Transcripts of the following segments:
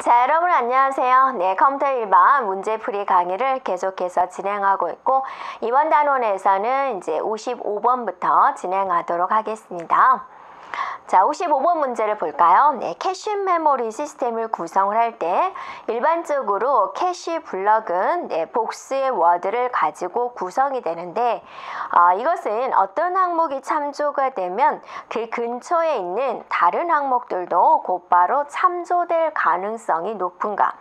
자, 여러분 안녕하세요. 네, 컴퓨터 일반 문제풀이 강의를 계속해서 진행하고 있고, 이번 단원에서는 이제 55번부터 진행하도록 하겠습니다. 자, 55번 문제를 볼까요? 네, 캐시 메모리 시스템을 구성을 할 때 일반적으로 캐시 블럭은 복수의 워드를 가지고 구성이 되는데, 이것은 어떤 항목이 참조가 되면 그 근처에 있는 다른 항목들도 곧바로 참조될 가능성이 높은가.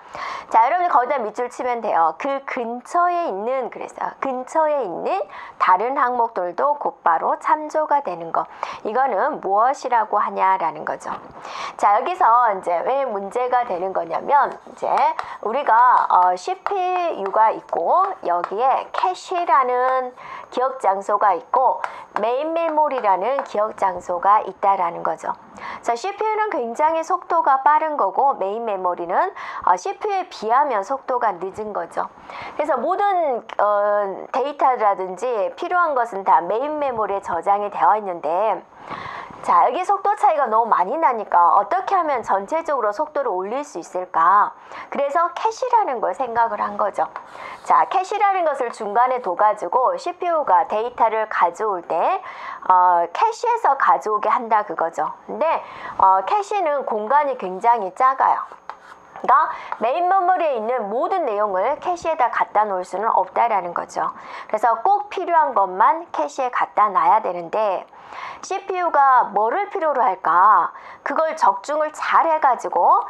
자, 여러분이 거기다 밑줄 치면 돼요. 그 근처에 있는, 그래서 근처에 있는 다른 항목들도 곧바로 참조가 되는 거. 이거는 무엇이라고 하냐라는 거죠. 자, 여기서 이제 왜 문제가 되는 거냐면, 이제 우리가 CPU가 있고 여기에 캐시라는 기억 장소가 있고 메인 메모리라는 기억 장소가 있다라는 거죠. 자, CPU는 굉장히 속도가 빠른 거고 메인 메모리는 CPU에 비하면 속도가 늦은 거죠. 그래서 모든 데이터라든지 필요한 것은 다 메인 메모리에 저장이 되어 있는데, 자, 여기 속도 차이가 너무 많이 나니까 어떻게 하면 전체적으로 속도를 올릴 수 있을까? 그래서 캐시라는 걸 생각을 한 거죠. 자, 캐시라는 것을 중간에 둬가지고 CPU가 데이터를 가져올 때 캐시에서 가져오게 한다 그거죠. 근데 캐시는 공간이 굉장히 작아요. 그러니까 메인 메모리에 있는 모든 내용을 캐시에다 갖다 놓을 수는 없다라는 거죠. 그래서 꼭 필요한 것만 캐시에 갖다 놔야 되는데, CPU가 뭐를 필요로 할까? 그걸 적중을 잘 해가지고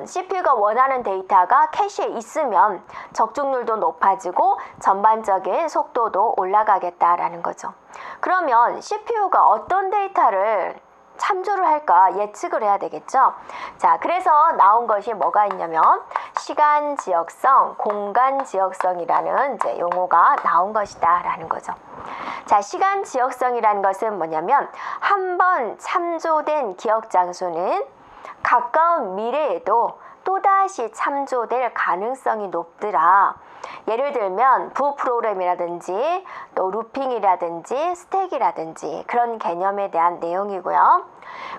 CPU가 원하는 데이터가 캐시에 있으면 적중률도 높아지고 전반적인 속도도 올라가겠다라는 거죠. 그러면 CPU가 어떤 데이터를 참조를 할까 예측을 해야 되겠죠. 자, 그래서 나온 것이 뭐가 있냐면 시간 지역성, 공간 지역성이라는 이제 용어가 나온 것이다 라는 거죠. 자, 시간 지역성이라는 것은 뭐냐면 한 번 참조된 기억 장소는 가까운 미래에도 또다시 참조될 가능성이 높더라. 예를 들면 부 프로그램이라든지 또 루핑이라든지 스택이라든지 그런 개념에 대한 내용이고요.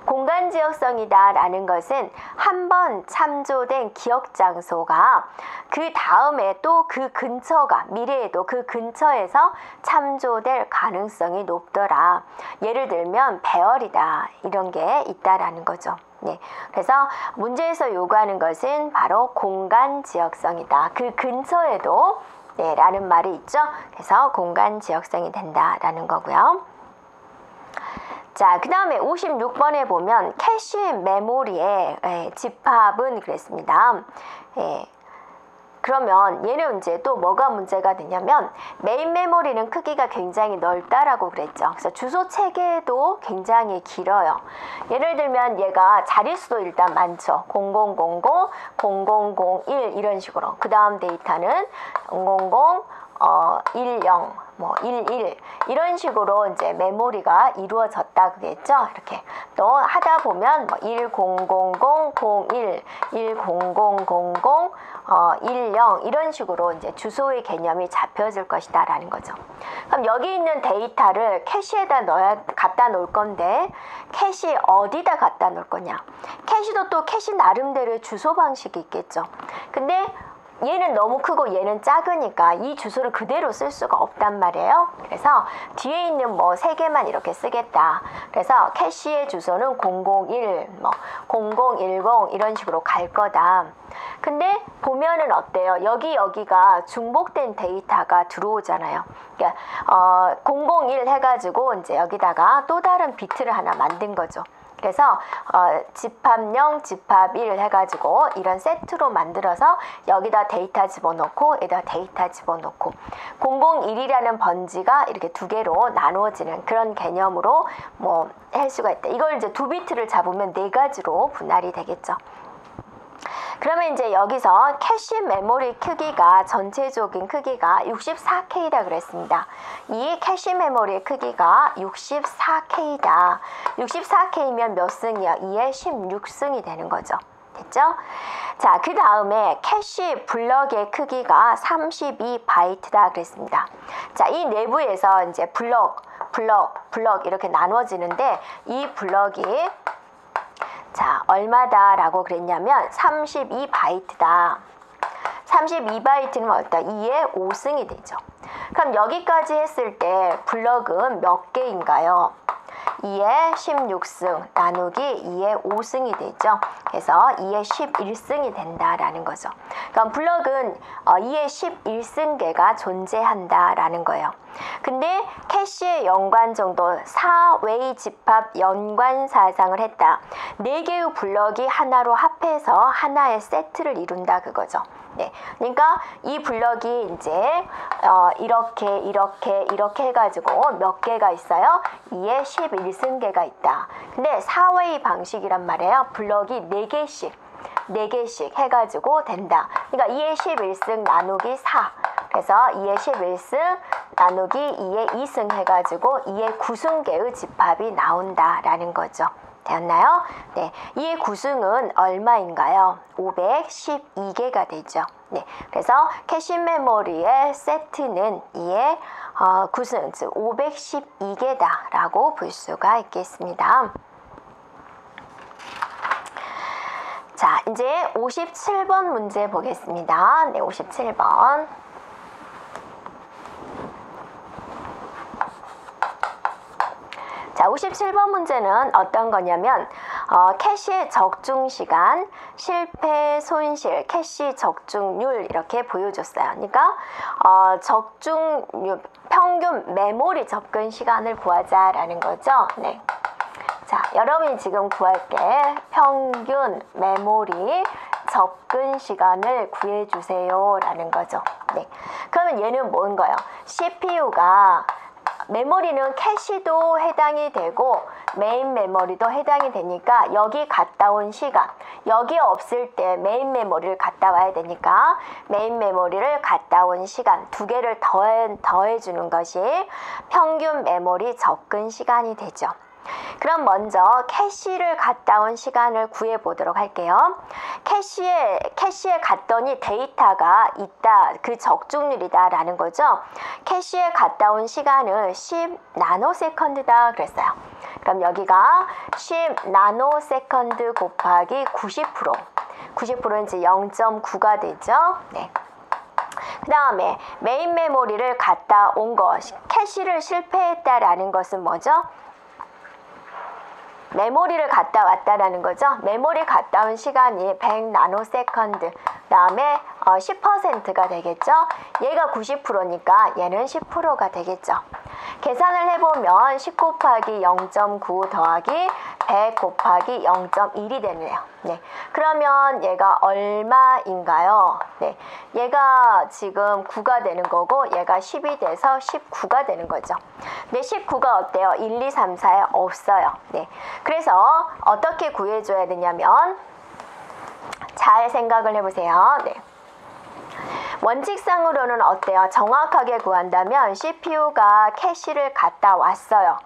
공간 지역성이다 라는 것은 한 번 참조된 기억 장소가 그 다음에 또 그 근처가 미래에도 그 근처에서 참조될 가능성이 높더라. 예를 들면 배열이다 이런 게 있다라는 거죠. 네, 그래서 문제에서 요구하는 것은 바로 공간 지역성이다. 그 근처에도 라는 말이 있죠. 그래서 공간 지역성이 된다라는 거고요. 자, 그 다음에 56번에 보면 캐시 메모리의 집합은 그랬습니다. 그러면 얘는 이제 또 뭐가 문제가 되냐면 메인 메모리는 크기가 굉장히 넓다라고 그랬죠. 그래서 주소 체계도 굉장히 길어요. 예를 들면 얘가 자릿수도 일단 많죠. 0000, 0001 이런 식으로. 그 다음 데이터는 000, 10, 뭐 11 이런 식으로 이제 메모리가 이루어졌다 그랬죠. 이렇게 또 하다 보면 뭐 100001, 100000 10 이런 식으로 이제 주소의 개념이 잡혀질 것이다라는 거죠. 그럼 여기 있는 데이터를 캐시에다 갖다 놓을 건데 캐시 어디다 갖다 놓을 거냐? 캐시도 또 캐시 나름대로의 주소 방식이 있겠죠. 근데 얘는 너무 크고 얘는 작으니까 이 주소를 그대로 쓸 수가 없단 말이에요. 그래서 뒤에 있는 뭐 3개만 이렇게 쓰겠다. 그래서 캐시의 주소는 001, 뭐 0010 이런 식으로 갈 거다. 근데 보면은 어때요? 여기가 중복된 데이터가 들어오잖아요. 그러니까 001 해가지고 이제 여기다가 또 다른 비트를 하나 만든 거죠. 그래서 집합 0, 집합 1 해가지고 이런 세트로 만들어서 여기다 데이터 집어넣고 여기다 데이터 집어넣고 001이라는 번지가 이렇게 2개로 나누어지는 그런 개념으로 뭐 할 수가 있다. 이걸 이제 2비트를 잡으면 4가지로 분할이 되겠죠. 그러면 이제 여기서 캐시 메모리 크기가 전체적인 크기가 64K다 그랬습니다. 이 캐시 메모리의 크기가 64K다. 64K면 몇 승이요? 2의 16승이 되는 거죠. 됐죠? 자, 그 다음에 캐시 블럭의 크기가 32바이트다 그랬습니다. 자, 이 내부에서 이제 블럭 이렇게 나눠지는데 이 블럭이 자, 얼마다 라고 그랬냐면 32바이트다. 32바이트는 어디다? 2의 5승이 되죠. 그럼 여기까지 했을 때 블럭은 몇 개인가요? 2의 16승 나누기 2의 5승이 되죠. 그래서 2의 11승이 된다라는 거죠. 그럼 블럭은 2의 11승계가 존재한다라는 거예요. 근데 캐시의 연관 정도 4웨이 집합 연관 사상을 했다. 4개의 블럭이 하나로 합해서 하나의 세트를 이룬다 그거죠. 네, 그러니까 이 블럭이 이제 이렇게 해가지고 몇 개가 있어요? 2의 11승계가 있다. 근데 4웨이 방식이란 말이에요. 블럭이 4개씩 해가지고 된다. 그러니까 2의 11승 나누기 4. 그래서 2의 11승 나누기 2의 2승 해가지고 2의 9승계의 집합이 나온다라는 거죠. 되었나요? 네, 2의 9승은 얼마인가요? 512개가 되죠. 네, 그래서 캐시 메모리의 세트는 2의 9승, 즉 512개다 라고 볼 수가 있겠습니다. 자, 이제 57번 문제 보겠습니다. 네, 57번. 자, 57번 문제는 어떤 거냐면 캐시의 적중시간, 실패, 손실, 캐시 적중률 이렇게 보여줬어요. 그러니까 적중률, 평균 메모리 접근 시간을 구하자라는 거죠. 네. 자, 여러분이 지금 구할게. 평균 메모리 접근 시간을 구해주세요 라는 거죠. 네. 그러면 얘는 뭔가요? CPU가 메모리는 캐시도 해당이 되고 메인 메모리도 해당이 되니까 여기 갔다 온 시간, 여기 없을 때 메인 메모리를 갔다 와야 되니까 메인 메모리를 갔다 온 시간 두 개를 더해주는 것이 평균 메모리 접근 시간이 되죠. 그럼 먼저 캐시를 갔다 온 시간을 구해보도록 할게요. 캐시에 갔더니 데이터가 있다, 그 적중률이다 라는 거죠. 캐시에 갔다 온 시간은 10 나노세컨드다 그랬어요. 그럼 여기가 10 나노세컨드 곱하기 90%, 90%는 이제 0.9가 되죠. 네. 그 다음에 메인 메모리를 갔다 온 것, 캐시를 실패했다라는 것은 뭐죠? 메모리를 갔다 왔다라는 거죠. 메모리 갔다 온 시간이 100 나노세컨드, 그 다음에 10%가 되겠죠. 얘가 90%니까 얘는 10%가 되겠죠. 계산을 해보면 10 곱하기 0.9 더하기 100 곱하기 0.1이 되네요. 네. 그러면 얘가 얼마인가요? 네. 얘가 지금 9가 되는 거고 얘가 10이 돼서 19가 되는 거죠. 근데 19가 어때요? 1, 2, 3, 4에 없어요. 네. 그래서 어떻게 구해줘야 되냐면 잘 생각을 해보세요. 네. 원칙상으로는 어때요? 정확하게 구한다면 CPU가 캐시를 갔다 왔어요.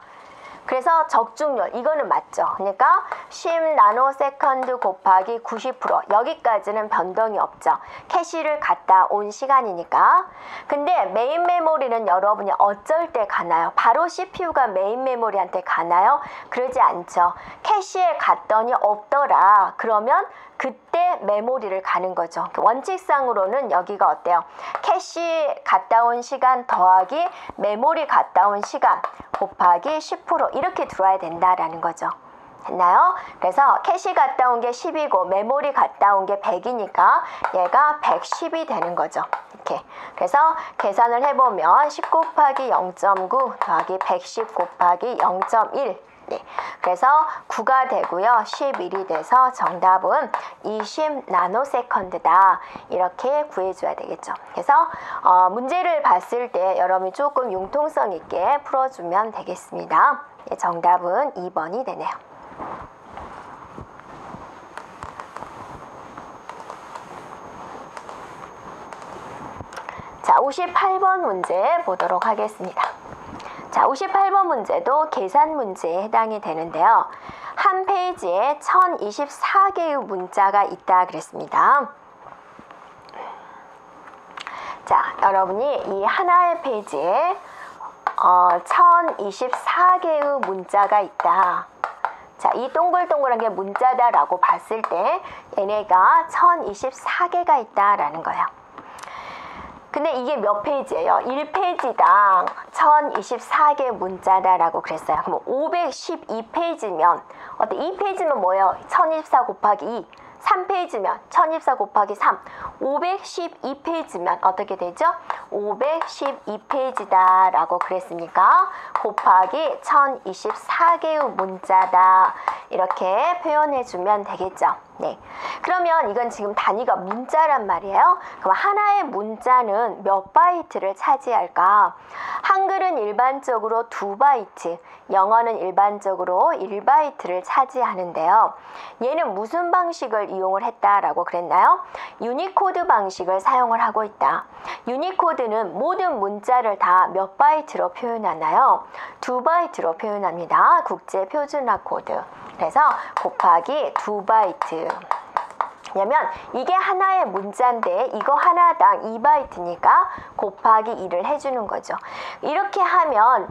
그래서 적중률, 이거는 맞죠. 그러니까 10 나노세컨드 곱하기 90%, 여기까지는 변동이 없죠. 캐시를 갔다 온 시간이니까. 근데 메인 메모리는 여러분이 어쩔 때 가나요? 바로 CPU가 메인 메모리한테 가나요? 그러지 않죠. 캐시에 갔더니 없더라. 그러면 그때 메모리를 가는 거죠. 원칙상으로는 여기가 어때요? 캐시 갔다 온 시간 더하기 메모리 갔다 온 시간 곱하기 10% 이렇게 들어와야 된다라는 거죠. 됐나요? 그래서 캐시 갔다 온 게 10이고 메모리 갔다 온 게 100이니까 얘가 110이 되는 거죠. 이렇게. 그래서 계산을 해보면 10 곱하기 0.9 더하기 110 곱하기 0.1. 네. 그래서 9가 되고요. 11이 돼서 정답은 20 나노세컨드다. 이렇게 구해줘야 되겠죠. 그래서 문제를 봤을 때 여러분이 조금 융통성 있게 풀어주면 되겠습니다. 네, 정답은 2번이 되네요. 자, 58번 문제 보도록 하겠습니다. 자, 58번 문제도 계산 문제에 해당이 되는데요. 한 페이지에 1024개의 문자가 있다 그랬습니다. 자, 여러분이 이 하나의 페이지에 1024개의 문자가 있다. 자, 이 동글동글한 게 문자다라고 봤을 때 얘네가 1024개가 있다라는 거예요. 근데 이게 몇 페이지예요? 1페이지당 1024개 문자다라고 그랬어요. 그럼 512페이지면 어때? 2페이지면 뭐예요? 1024 곱하기 2. 3페이지면 1024 곱하기 3. 512페이지면 어떻게 되죠? 512페이지다 라고 그랬으니까 곱하기 1024개의 문자다 이렇게 표현해주면 되겠죠. 네. 그러면 이건 지금 단위가 문자란 말이에요. 그럼 하나의 문자는 몇 바이트를 차지할까? 한글은 일반적으로 2바이트, 영어는 일반적으로 1바이트를 차지하는데요. 얘는 무슨 방식을 이용을 했다라고 그랬나요? 유니코드 방식을 사용을 하고 있다. 유니코드는 모든 문자를 다 몇 바이트로 표현하나요? 2바이트로 표현합니다. 국제 표준화 코드. 그래서 곱하기 2바이트. 왜냐면 이게 하나의 문자인데 이거 하나당 2바이트니까 곱하기 2를 해주는 거죠. 이렇게 하면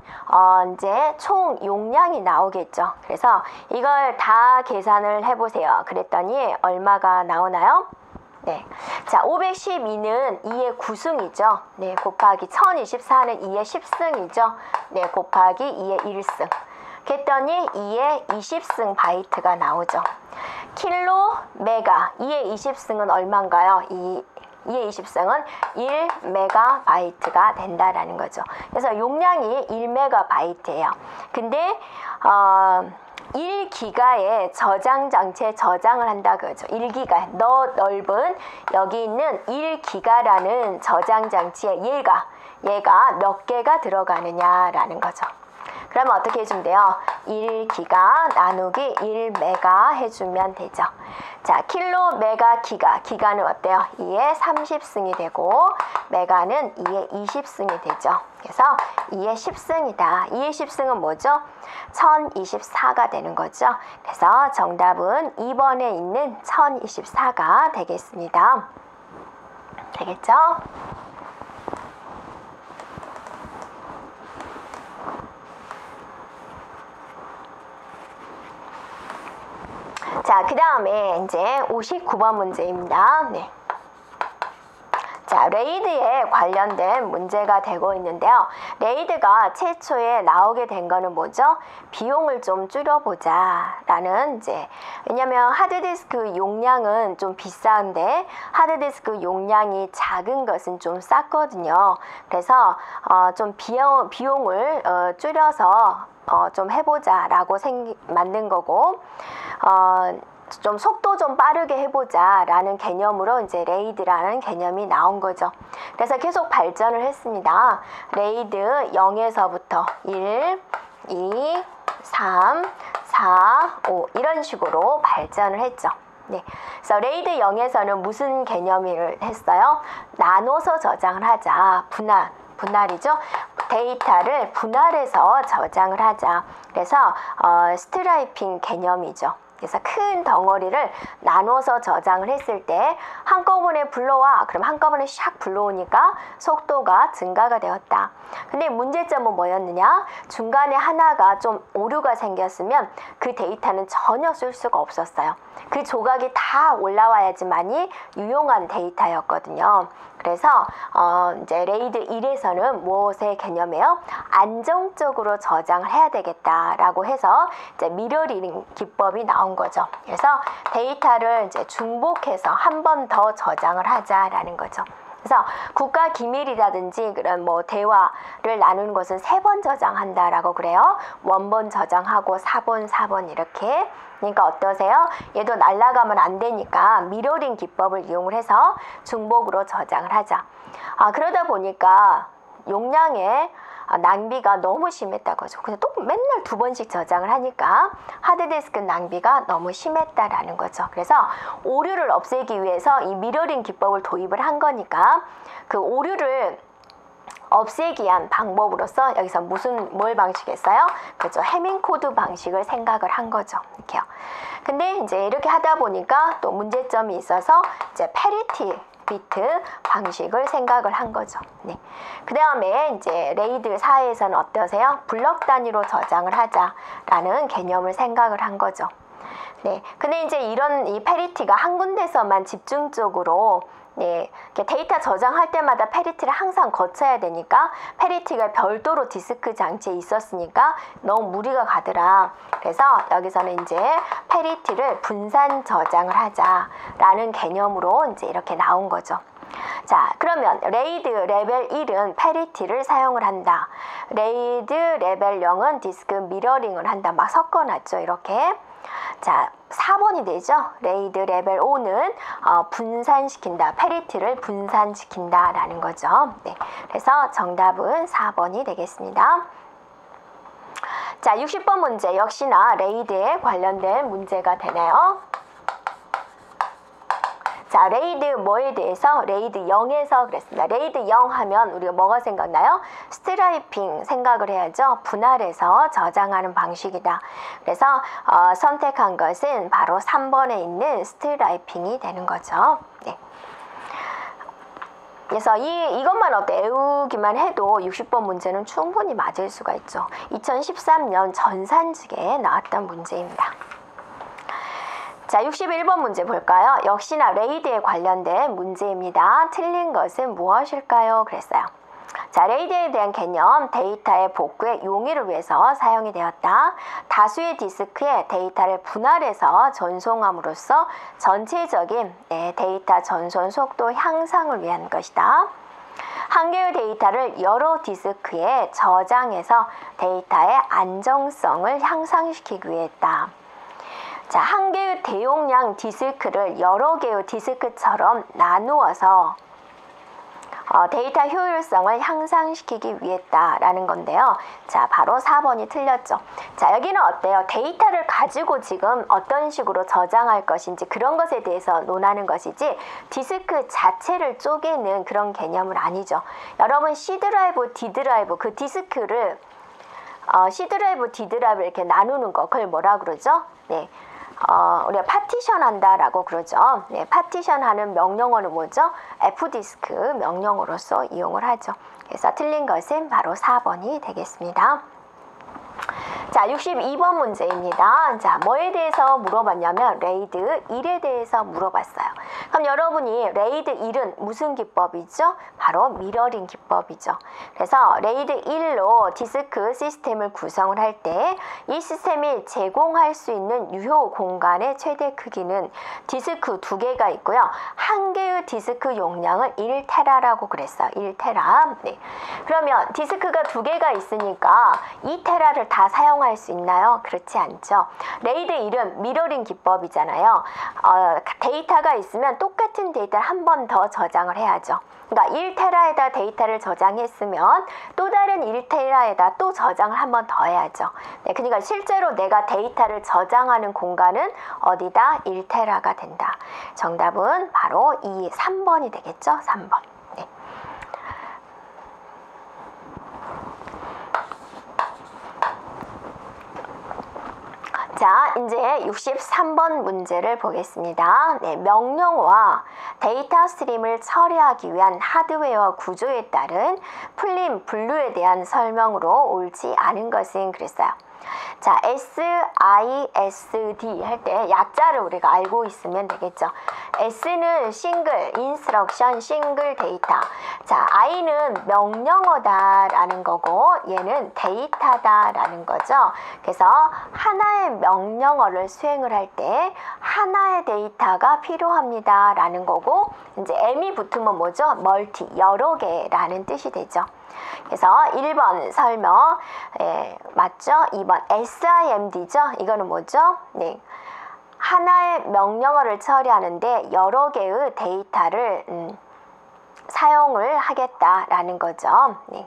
이제 총 용량이 나오겠죠. 그래서 이걸 다 계산을 해보세요. 그랬더니 얼마가 나오나요? 네. 자, 512는 2의 9승이죠. 네, 곱하기 1024는 2의 10승이죠. 네, 곱하기 2의 1승. 그랬더니 2의 20승 바이트가 나오죠. 킬로, 메가, 2의 20승은 얼마인가요? 2의 20승은 1메가바이트가 된다라는 거죠. 그래서 용량이 1메가바이트예요. 근데 1기가의 저장 장치에 저장을 한다 그러죠. 1기가 넓은 여기 있는 1기가라는 저장 장치에 얘가 몇 개가 들어가느냐라는 거죠. 그러면 어떻게 해주면 돼요? 1기가 나누기 1메가 해주면 되죠. 자, 킬로, 메가, 기가는 어때요? 2의 30승이 되고 메가는 2의 20승이 되죠. 그래서 2의 10승이다. 2의 10승은 뭐죠? 1024가 되는 거죠. 그래서 정답은 2번에 있는 1024가 되겠습니다. 되겠죠? 자, 그 다음에 이제 59번 문제입니다. 네. 자, 레이드에 관련된 문제가 되고 있는데요. 레이드가 최초에 나오게 된 거는 뭐죠? 비용을 좀 줄여보자 라는 왜냐면 하드디스크 용량은 좀 비싼데 하드디스크 용량이 작은 것은 좀 쌌거든요. 그래서 좀 비용을 줄여서 좀 해보자 라고 만든 거고 좀 속도 좀 빠르게 해보자 라는 개념으로 이제 레이드라는 개념이 나온 거죠. 그래서 계속 발전을 했습니다. 레이드 0에서부터 1, 2, 3, 4, 5 이런 식으로 발전을 했죠. 네. 그래서 레이드 0에서는 무슨 개념을 했어요? 나눠서 저장을 하자. 분할이죠. 데이터를 분할해서 저장을 하자. 그래서 스트라이핑 개념이죠. 그래서 큰 덩어리를 나눠서 저장을 했을 때 한꺼번에 불러와. 그럼 한꺼번에 샥 불러오니까 속도가 증가가 되었다. 근데 문제점은 뭐였느냐? 중간에 하나가 좀 오류가 생겼으면 그 데이터는 전혀 쓸 수가 없었어요. 그 조각이 다 올라와야지만이 유용한 데이터였거든요. 그래서 이제 레이드 1에서는 무엇의 개념이에요? 안정적으로 저장을 해야 되겠다라고 해서 이제 미러링 기법이 나온 거죠. 그래서 데이터를 이제 중복해서 한 번 더 저장을 하자라는 거죠. 그래서 국가 기밀이라든지 그런 대화를 나누는 것은 3번 저장한다라고 그래요. 원본 저장하고 4번 이렇게. 그러니까 어떠세요? 얘도 날아가면 안 되니까 미러링 기법을 이용을 해서 중복으로 저장을 하자. 그러다 보니까 용량의 낭비가 너무 심했다고 하죠. 근데 또 맨날 2번씩 저장을 하니까 하드디스크 낭비가 너무 심했다라는 거죠. 그래서 오류를 없애기 위해서 이 미러링 기법을 도입을 한 거니까 그 오류를 없애기 위한 방법으로서 여기서 뭘 방식했어요? 그렇죠. 해밍 코드 방식을 생각을 한 거죠. 이렇게요. 근데 이제 이렇게 하다 보니까 또 문제점이 있어서 이제 패리티 비트 방식을 생각을 한 거죠. 네. 그 다음에 이제 레이드 4에서는 어떠세요? 블럭 단위로 저장을 하자라는 개념을 생각을 한 거죠. 네. 근데 이제 이 페리티가 한 군데서만 집중적으로 데이터 저장할 때마다 페리티를 항상 거쳐야 되니까 페리티가 별도로 디스크 장치에 있었으니까 너무 무리가 가더라. 그래서 여기서는 이제 페리티를 분산 저장을 하자라는 개념으로 이제 이렇게 나온 거죠. 자, 그러면 레이드 레벨 1은 페리티를 사용을 한다. 레이드 레벨 0은 디스크 미러링을 한다. 막 섞어놨죠, 이렇게. 자, 4번이 되죠. 레이드 레벨 5는 분산시킨다. 페리티를 분산시킨다 라는 거죠. 네, 그래서 정답은 4번이 되겠습니다. 자, 60번 문제 역시나 레이드에 관련된 문제가 되네요. 자, 레이드 뭐에 대해서? 레이드 0에서 그랬습니다. 레이드 0 하면 우리가 뭐가 생각나요? 스트라이핑 생각을 해야죠. 분할해서 저장하는 방식이다. 그래서 선택한 것은 바로 3번에 있는 스트라이핑이 되는 거죠. 네. 그래서 이것만 외우기만 해도 60번 문제는 충분히 맞을 수가 있죠. 2013년 전산직에 나왔던 문제입니다. 자, 61번 문제 볼까요? 역시나 레이드에 관련된 문제입니다. 틀린 것은 무엇일까요? 그랬어요. 자, 레이드에 대한 개념, 데이터의 복구의 용이를 위해서 사용이 되었다. 다수의 디스크에 데이터를 분할해서 전송함으로써 전체적인 데이터 전송 속도 향상을 위한 것이다. 한 개의 데이터를 여러 디스크에 저장해서 데이터의 안정성을 향상시키기 위해다. 자, 한 개의 대용량 디스크를 여러 개의 디스크처럼 나누어서 데이터 효율성을 향상시키기 위했다라는 건데요. 자, 바로 4번이 틀렸죠. 자, 여기는 어때요? 데이터를 가지고 지금 어떤 식으로 저장할 것인지 그런 것에 대해서 논하는 것이지 디스크 자체를 쪼개는 그런 개념은 아니죠. 여러분 C 드라이브, D 드라이브 그 디스크를 C 드라이브, D 드라이브 이렇게 나누는 거 그걸 뭐라 그러죠? 네. 우리가 파티션 한다라고 그러죠. 네, 파티션 하는 명령어는 뭐죠? F디스크 명령어로서 이용을 하죠. 그래서 틀린 것은 바로 4번이 되겠습니다. 자, 62번 문제입니다. 자, 뭐에 대해서 물어봤냐면 레이드 1에 대해서 물어봤어요. 그럼 여러분이 레이드 1은 무슨 기법이죠? 바로 미러링 기법이죠. 그래서 레이드 1로 디스크 시스템을 구성을 할 때 이 시스템이 제공할 수 있는 유효 공간의 최대 크기는 디스크 2개가 있고요. 한 개의 디스크 용량은 1테라라고 그랬어요. 1테라. 네. 그러면 디스크가 2개가 있으니까 2테라를 다 사용할 수 있나요? 그렇지 않죠. 레이드 1은 미러링 기법이잖아요. 데이터가 있으면 똑같은 데이터를 한 번 더 저장을 해야죠. 그러니까 1테라에다 데이터를 저장했으면 또 다른 1테라에다 또 저장을 한 번 더 해야죠. 네, 그러니까 실제로 내가 데이터를 저장하는 공간은 어디다? 1테라가 된다. 정답은 바로 3번이 되겠죠? 3번. 네. 자, 이제 63번 문제를 보겠습니다. 네, 명령어와 데이터 스트림을 처리하기 위한 하드웨어 구조에 따른 풀림, 분류에 대한 설명으로 옳지 않은 것은 그랬어요. 자, SISD 할 때 약자를 우리가 알고 있으면 되겠죠. S는 싱글, 인스트럭션, 싱글 데이터. 자, I는 명령어다라는 거고 얘는 데이터다라는 거죠. 그래서 하나의 명령어를 수행을 할 때 하나의 데이터가 필요합니다라는 거고 이제 M이 붙으면 뭐죠? 멀티, 여러 개라는 뜻이 되죠. 그래서 1번 설명 맞죠? 2번 SIMD죠? 이거는 뭐죠? 네, 하나의 명령어를 처리하는데 여러 개의 데이터를 사용을 하겠다라는 거죠. 네.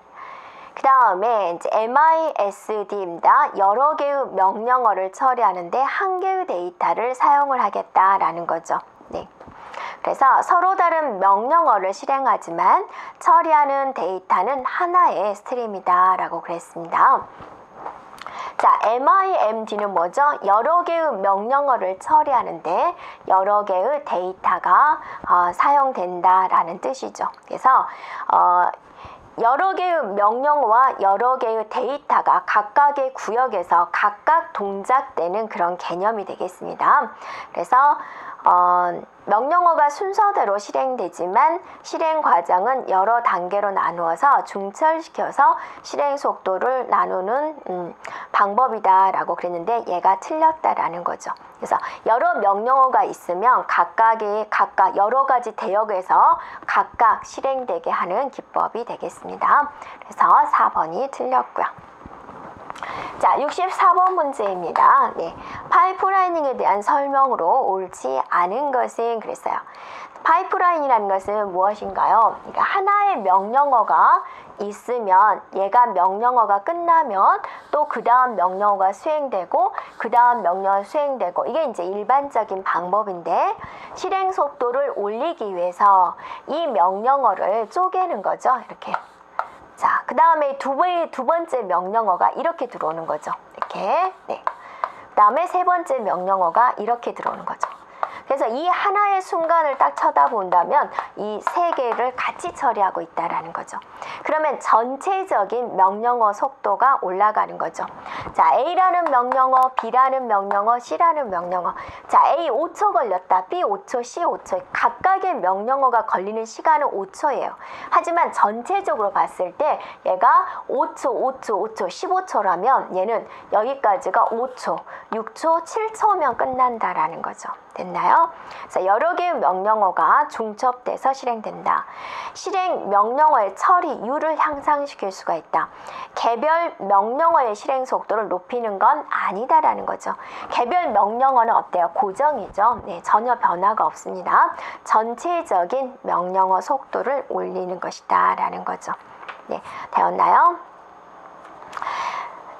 그 다음에 이제 MISD입니다. 여러 개의 명령어를 처리하는데 한 개의 데이터를 사용을 하겠다라는 거죠. 네. 그래서 서로 다른 명령어를 실행하지만 처리하는 데이터는 하나의 스트림이다 라고 그랬습니다. 자, 자, MIMD는 뭐죠? 여러 개의 명령어를 처리하는데 여러 개의 데이터가 사용된다라는 뜻이죠. 그래서 여러 개의 명령어와 여러 개의 데이터가 각각의 구역에서 각각 동작되는 그런 개념이 되겠습니다. 그래서 명령어가 순서대로 실행되지만 실행 과정은 여러 단계로 나누어서 중철시켜서 실행 속도를 나누는 방법이다라고 그랬는데 얘가 틀렸다라는 거죠. 그래서 여러 명령어가 있으면 각각 여러 가지 대역에서 각각 실행되게 하는 기법이 되겠습니다. 그래서 4번이 틀렸고요. 자, 64번 문제입니다. 네, 파이프라이닝에 대한 설명으로 옳지 않은 것은 그랬어요. 파이프라인이라는 것은 무엇인가요? 그러니까 하나의 명령어가 있으면 얘가 명령어가 끝나면 또 그 다음 명령어가 수행되고 그 다음 명령어 수행되고 이게 이제 일반적인 방법인데 실행 속도를 올리기 위해서 이 명령어를 쪼개는 거죠. 이렇게. 자, 그 다음에 두 번째 명령어가 이렇게 들어오는 거죠. 이렇게. 네. 그 다음에 세 번째 명령어가 이렇게 들어오는 거죠. 그래서 이 하나의 순간을 딱 쳐다본다면 이 세 개를 같이 처리하고 있다라는 거죠. 그러면 전체적인 명령어 속도가 올라가는 거죠. 자, A라는 명령어, B라는 명령어, C라는 명령어. 자, A 5초 걸렸다. B 5초, C 5초. 각각의 명령어가 걸리는 시간은 5초예요. 하지만 전체적으로 봤을 때 얘가 5초, 5초, 5초, 15초라면 얘는 여기까지가 5초, 6초, 7초면 끝난다라는 거죠. 됐나요? 그래서 여러 개의 명령어가 중첩돼서 실행된다. 실행 명령어의 처리율을 향상시킬 수가 있다. 개별 명령어의 실행 속도를 높이는 건 아니다라는 거죠. 개별 명령어는 어때요? 고정이죠. 네, 전혀 변화가 없습니다. 전체적인 명령어 속도를 올리는 것이다 라는 거죠. 네, 되었나요?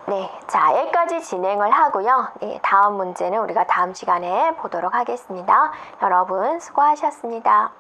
네, 자, 여기까지 진행을 하고요. 네, 다음 문제는 우리가 다음 시간에 보도록 하겠습니다. 여러분 수고하셨습니다.